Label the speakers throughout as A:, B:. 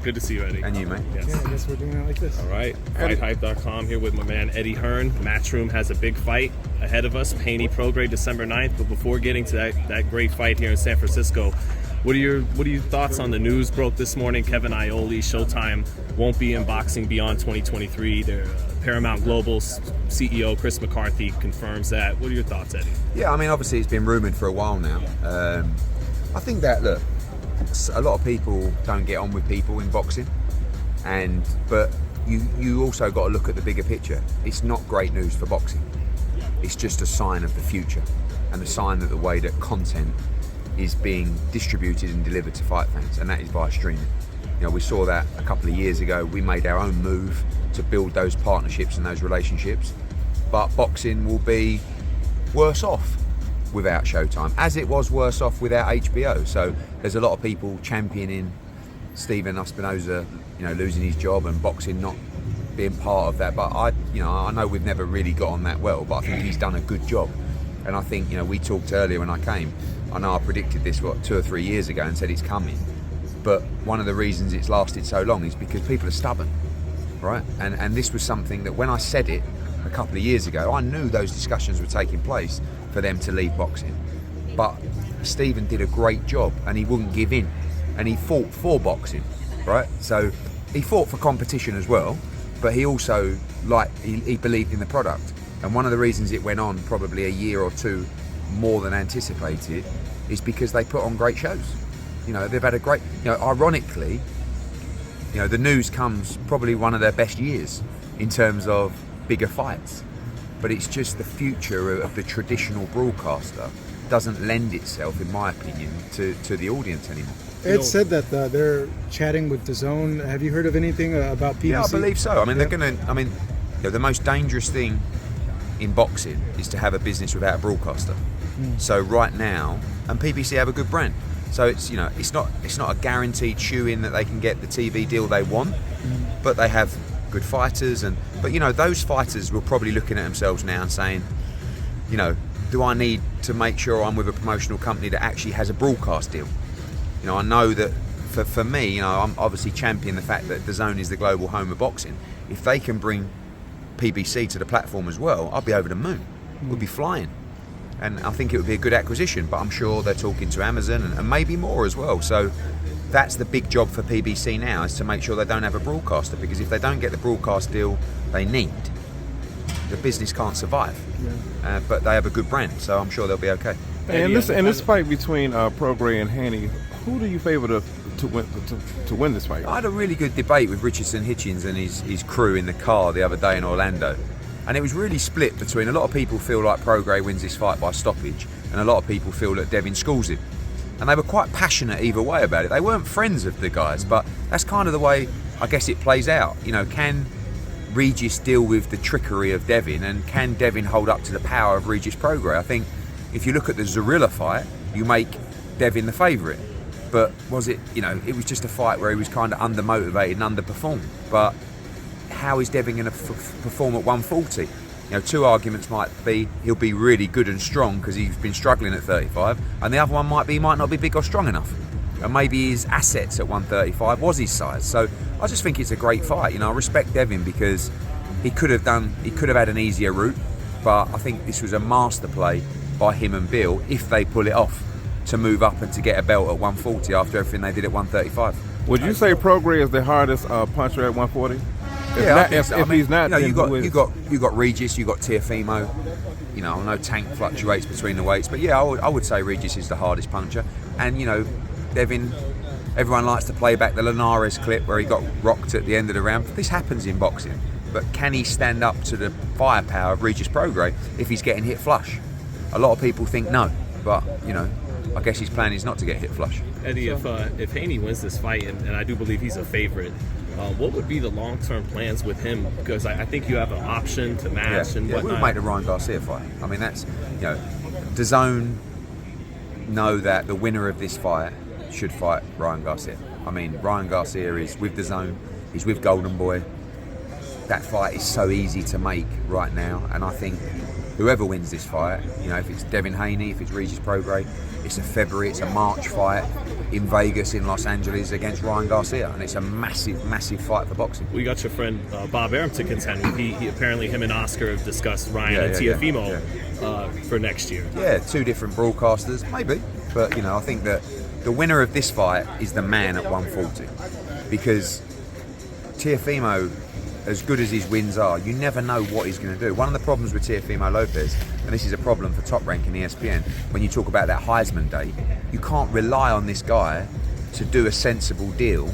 A: Good to see you, Eddie.
B: And you, mate.
A: Yes.
C: Yeah, I guess we're doing it like this.
A: All right, FightHype.com here with my man Eddie Hearn. Matchroom has a big fight ahead of us, Haney Prograis, December 9th. But before getting to that great fight here in San Francisco, what are your thoughts on the news broke this morning? Kevin Iole, Showtime won't be in boxing beyond 2023. Their Paramount Global's CEO Chris McCarthy confirms that. What are your thoughts, Eddie?
B: Yeah, I mean, obviously it's been rumoured for a while now. I think that, look, a lot of people don't get on with people in boxing, but you also got to look at the bigger picture. It's not great news for boxing. It's just a sign of the future, and a sign that the way that content is being distributed and delivered to fight fans, and that is via streaming. You know, we saw that a couple of years ago. We made our own move to build those partnerships and those relationships, but boxing will be worse off without Showtime, as it was worse off without HBO. So there's a lot of people championing Stephen Espinoza, losing his job and boxing not being part of that. But I know we've never really got on that well, but I think he's done a good job. And I think, we talked earlier when I came, I know I predicted this 2 or 3 years ago and said it's coming. But one of the reasons it's lasted so long is because people are stubborn, right? And this was something that when I said it a couple of years ago, I knew those discussions were taking place for them to leave boxing. But Stephen did a great job, and he wouldn't give in, and he fought for boxing, right? So he fought for competition as well, but he also he believed in the product. And one of the reasons it went on probably a year or two more than anticipated is because they put on great shows. They've had a great, ironically, the news comes probably one of their best years in terms of bigger fights. But it's just the future of the traditional broadcaster doesn't lend itself, in my opinion, to the audience anymore.
C: Ed said that they're chatting with DAZN. Have you heard of anything about PBC?
B: Yeah, I believe so. I mean, the most dangerous thing in boxing is to have a business without a broadcaster. So right now, and PBC have a good brand. So it's not a guaranteed shoe-in that they can get the TV deal they want, but they have good fighters, but those fighters were probably looking at themselves now and saying, do I need to make sure I'm with a promotional company that actually has a broadcast deal? I know that for me, I'm obviously championing the fact that DAZN is the global home of boxing. If they can bring PBC to the platform as well, I'll be over the moon. We'll be flying. And I think it would be a good acquisition, but I'm sure they're talking to Amazon and maybe more as well. So that's the big job for PBC now, is to make sure they don't have a broadcaster, because if they don't get the broadcast deal they need, the business can't survive. But they have a good brand, so I'm sure they'll be okay.
D: And this fight between Prograis and Haney, who do you favor to win this fight?
B: I had a really good debate with Regis and Hitchens and his crew in the car the other day in Orlando. And it was really split between, a lot of people feel like Prograis wins this fight by stoppage, and a lot of people feel that Devin schools him. And they were quite passionate either way about it. They weren't friends of the guys, but that's kind of the way I guess it plays out. Can Regis deal with the trickery of Devin, and can Devin hold up to the power of Regis Prograis? I think if you look at the Zorilla fight, you make Devin the favourite. But was it, it was just a fight where he was kind of undermotivated and underperformed. But how is Devin going to perform at 140? Two arguments might be he'll be really good and strong because he's been struggling at 35, and the other one might be he might not be big or strong enough, and maybe his assets at 135 was his size. So I just think it's a great fight. I respect Devin because he could have had an easier route, but I think this was a master play by him and Bill, if they pull it off, to move up and to get a belt at 140 after everything they did at 135.
D: Would you say Prograis is the hardest puncher at 140? If he's not,
B: you got Regis, you got Teofimo. I know Tank fluctuates between the weights, but I would say Regis is the hardest puncher. And Devin, everyone likes to play back the Linares clip where he got rocked at the end of the round. This happens in boxing, but can he stand up to the firepower of Regis Prograis if he's getting hit flush? A lot of people think no, but I guess his plan is not to get hit flush.
A: Eddie, if Haney wins this fight, and I do believe he's a favorite, what would be the long-term plans with him? Because I think you have an option to match and whatnot.
B: We'll make the Ryan Garcia fight. I mean, that's, DAZN know that the winner of this fight should fight Ryan Garcia. I mean, Ryan Garcia is with DAZN, he's with Golden Boy. That fight is so easy to make right now, and I think whoever wins this fight, if it's Devin Haney, if it's Regis Prograis, it's a February, it's a March fight in Vegas, in Los Angeles against Ryan Garcia, and it's a massive, massive fight for boxing.
A: We got your friend Bob Arum to contend. He apparently him and Oscar have discussed Ryan and Teofimo for next year.
B: Yeah, 2 different broadcasters, maybe, but I think that the winner of this fight is the man at 140, because Teofimo, as good as his wins are, you never know what he's going to do. One of the problems with Teofimo Lopez, and this is a problem for Top Rank and ESPN, when you talk about that Heisman date, you can't rely on this guy to do a sensible deal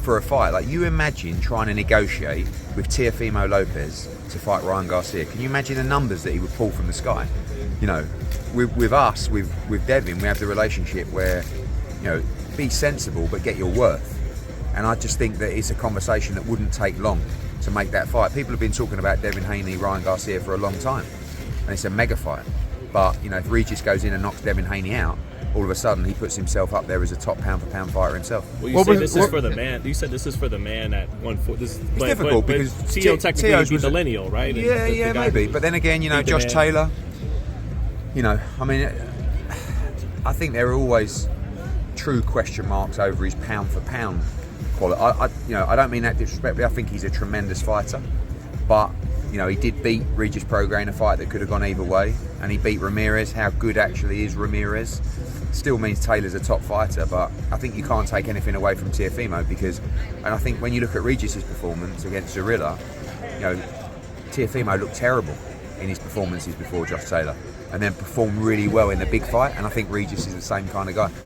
B: for a fight. Like, you imagine trying to negotiate with Teofimo Lopez to fight Ryan Garcia. Can you imagine the numbers that he would pull from the sky? With us, with Devin, we have the relationship where, be sensible but get your worth. And I just think that it's a conversation that wouldn't take long to make that fight. People have been talking about Devin Haney, Ryan Garcia for a long time, and it's a mega fight. But if Regis goes in and knocks Devin Haney out, all of a sudden he puts himself up there as a top pound-for-pound fighter himself.
A: Well, you say this is for the man. You said this is for the man at 140.
B: It's difficult because
A: Teo technically beat the lineal, right?
B: Yeah, maybe. But then again, Josh Taylor. I think there are always true question marks over his pound-for-pound quality. I don't mean that disrespectfully. I think he's a tremendous fighter, but he did beat Regis Prograis in a fight that could have gone either way, and he beat Ramirez. How good actually is Ramirez? Still means Taylor's a top fighter, but I think you can't take anything away from Teofimo and I think when you look at Regis's performance against Zorilla, Teofimo looked terrible in his performances before Josh Taylor, and then performed really well in the big fight. And I think Regis is the same kind of guy.